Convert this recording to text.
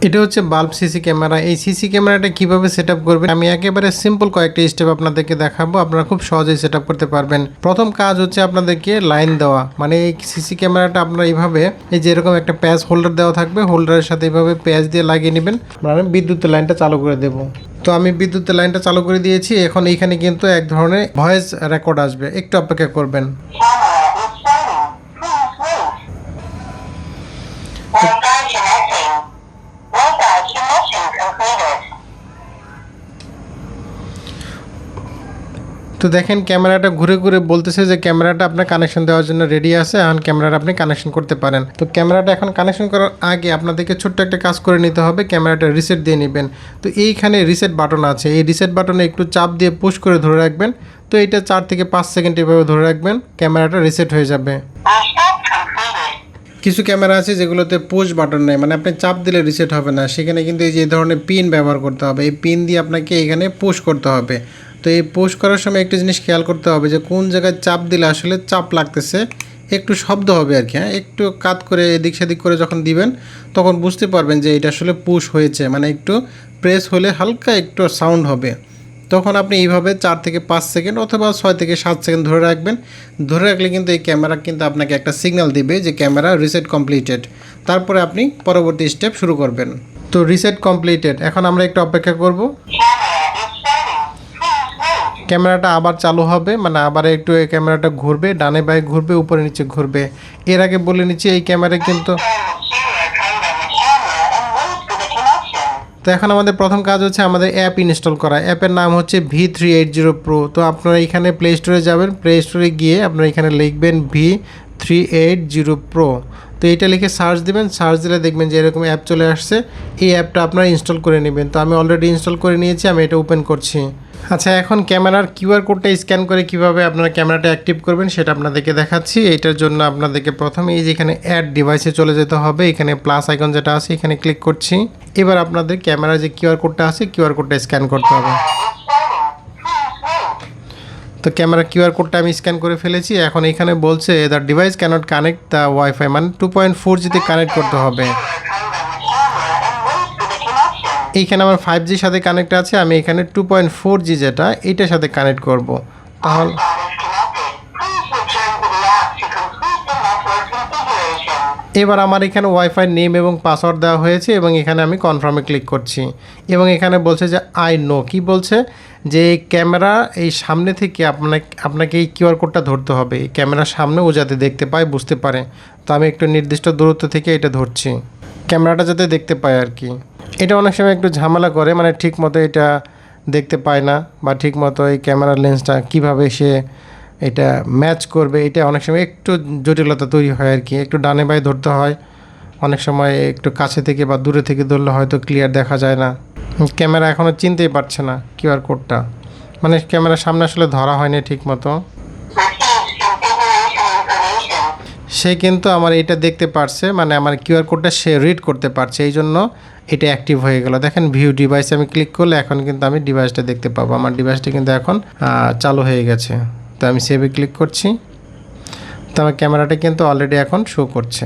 এটা হচ্ছে bulb CC camera. এই সিসি ক্যামেরাটা কিভাবে সেটআপ করবেন আমি একেবারে সিম্পল কয়েকটা স্টেপ আপনাদেরকে দেখাবো, আপনারা খুব সহজেই সেটআপ করতে পারবেন। প্রথম কাজ হচ্ছে আপনাদেরকে লাইন দেওয়া, মানে এই সিসি ক্যামেরাটা আপনারা এইভাবে এই যে এরকম একটা প্যাচ হোল্ডার দেওয়া থাকবে, হোল্ডারের সাথে এইভাবে প্যাচ দিয়ে লাগিয়ে নেবেন। আমি বিদ্যুতের লাইনটা চালু করে দেব। তো আমি বিদ্যুতের লাইনটা চালু করে দিয়েছি। এখন এইখানে কিন্তু এক ধরনের ভয়েস রেকর্ড আসবে, একটু অপেক্ষা করবেন। তো দেখেন ক্যামেরাটা ঘুরে ঘুরে বলতেছে যে ক্যামেরাটা আপনার কানেকশন দেওয়ার জন্য রেডি আছে, এখন ক্যামেরাটা আপনি কানেকশন করতে পারেন। তো ক্যামেরাটা এখন কানেকশন করার আগে আপনাদেরকে ছোট্ট একটা কাজ করে নিতে হবে, ক্যামেরাটা রিসেট দিয়ে নেবেন। তো এইখানে রিসেট বাটন আছে, এই রিসেট বাটনে একটু চাপ দিয়ে পুশ করে ধরে রাখবেন। তো এটা 4 থেকে 5 সেকেন্ড এভাবে ধরে রাখবেন, ক্যামেরাটা রিসেট হয়ে যাবে। কিছু ক্যামেরা আছে যেগুলোতে পুশ বাটন নেই, মানে আপনি চাপ দিলে রিসেট হবে না, সেখানে কিন্তু এই যে ধরনের পিন ব্যবহার করতে হবে। এই পিন দিয়ে আপনাকে এখানে পুশ করতে হবে। তো এই পুশ করার সময় একটা জিনিস খেয়াল করতে হবে যে কোন জায়গায় চাপ দিলে আসলে চাপ লাগতেছে, একটু শব্দ হবে আর কি। হ্যাঁ, একটু কাত করে এদিক সেদিক করে যখন দিবেন তখন বুঝতে পারবেন যে এটা আসলে পুশ হয়েছে, মানে একটু প্রেস হলে হালকা একটু সাউন্ড হবে। তখন আপনি এইভাবে 4 থেকে 5 সেকেন্ড অথবা 6 থেকে 7 সেকেন্ড ধরে রাখবেন। ধরে রাখলে কিন্তু এই ক্যামেরা কিন্তু আপনাকে একটা সিগন্যাল দিবে যে ক্যামেরা রিসেট কমপ্লিটেড। তারপরে আপনি পরবর্তী স্টেপ শুরু করবেন। তো রিসেট কমপ্লিটেড, এখন আমরা একটু অপেক্ষা করব। ক্যামেরাটা আবার চালু হবে, মানে আবার একটু এই ক্যামেরাটা ঘুরবে, ডানে বাঁয়ে ঘুরবে, উপরে নিচে ঘুরবে। এর আগে বলে নিচ্ছি এই ক্যামেরা কিন্তু। তো এখন আমাদের প্রথম কাজ হচ্ছে আমাদের অ্যাপ ইনস্টল করা। অ্যাপের নাম হচ্ছে V380 Pro। তো আপনারা এখানে প্লে স্টোরে যাবেন, প্লে স্টোরে গিয়ে আপনারা এখানে লিখবেন V380 Pro। তো এইটা লিখে সার্চ দিবেন, সার্চ দিলে দেখবেন যে এরকম অ্যাপ চলে আসছে। এই অ্যাপটা আপনারা ইনস্টল করে নেবেন। তো আমি অলরেডি ইনস্টল করে নিয়েছি, আমি এটা ওপেন করছি। আচ্ছা, এখন ক্যামেরার কিউআর কোডটা স্ক্যান করে কিভাবে আপনারা ক্যামেরাটা অ্যাক্টিভ করবেন সেটা আপনাদেরকে দেখাচ্ছি। এইটার জন্য আপনাদেরকে প্রথমে এই যে এখানে অ্যাড ডিভাইসে চলে যেতে হবে, এখানে প্লাস আইকন যেটা আছে এখানে ক্লিক করছি। এবার আপনাদের ক্যামেরার যে কিউআর কোডটা আছে কিউআর কোডটা স্ক্যান করতে হবে। তো ক্যামেরা কিউআর কোডটা আমি স্ক্যান করে ফেলেছি। এখন এখানে বলছে the device can't connect the wifi, মানে 2.4G কানেক্ট করতে হবে। এইখানে আমার 5G সাথে কানেক্ট আছে, আমি এখানে 2.4G যেটা এইটার সাথে কানেক্ট করব। তাহলে এবার আমার এখানে ওয়াইফাই নেম এবং পাসওয়ার্ড দেওয়া হয়েছে এবং এখানে আমি কনফার্মে ক্লিক করছি। এবং এখানে বলছে যে আই নো, কি বলছে যে ক্যামেরা এই সামনে থেকে আপনাকে এই কিউআর কোডটা ধরতে হবে, এই ক্যামেরার সামনে ও যাতে দেখতে পায়, বুঝতে পারে। তো আমি একটু নির্দিষ্ট দূরত্ব থেকে এটা ধরছি, ক্যামেরাটা যাতে দেখতে পায় আর কি। এটা অনেক সময় একটু ঝামেলা করে, মানে ঠিক মতো এটা দেখতে পায় না, বা ঠিক মতো এই ক্যামেরার লেন্সটা কীভাবে সে এটা ম্যাচ করবে, এটা অনেক সময় একটু জটিলতা তৈরি হয় আর কি। একটু ডানে বাঁয়ে ধরতে হয়, অনেক সময় একটু কাছে থেকে বা দূরে থেকে ধরলে হয়তো ক্লিয়ার দেখা যায় না। ক্যামেরা এখনও চিনতেই পারছে না কিউআর কোডটা, মানে ক্যামেরার সামনে আসলে ধরা হয়নি ঠিক মতো। সে কিন্তু আমার এটা দেখতে পারছে, মানে আমার কিউআর কোডটা সে রিড করতে পারছে, এই জন্য এটা অ্যাক্টিভ হয়ে গেল। দেখেন ভিউ ডিভাইসে আমি ক্লিক করলে এখন কিন্তু আমি ডিভাইসটা দেখতে পাবো, আমার ডিভাইসটা কিন্তু এখন চালু হয়ে গেছে। তো আমি সেভে ক্লিক করছি, তো আমার ক্যামেরাটা কিন্তু অলরেডি এখন শো করছে।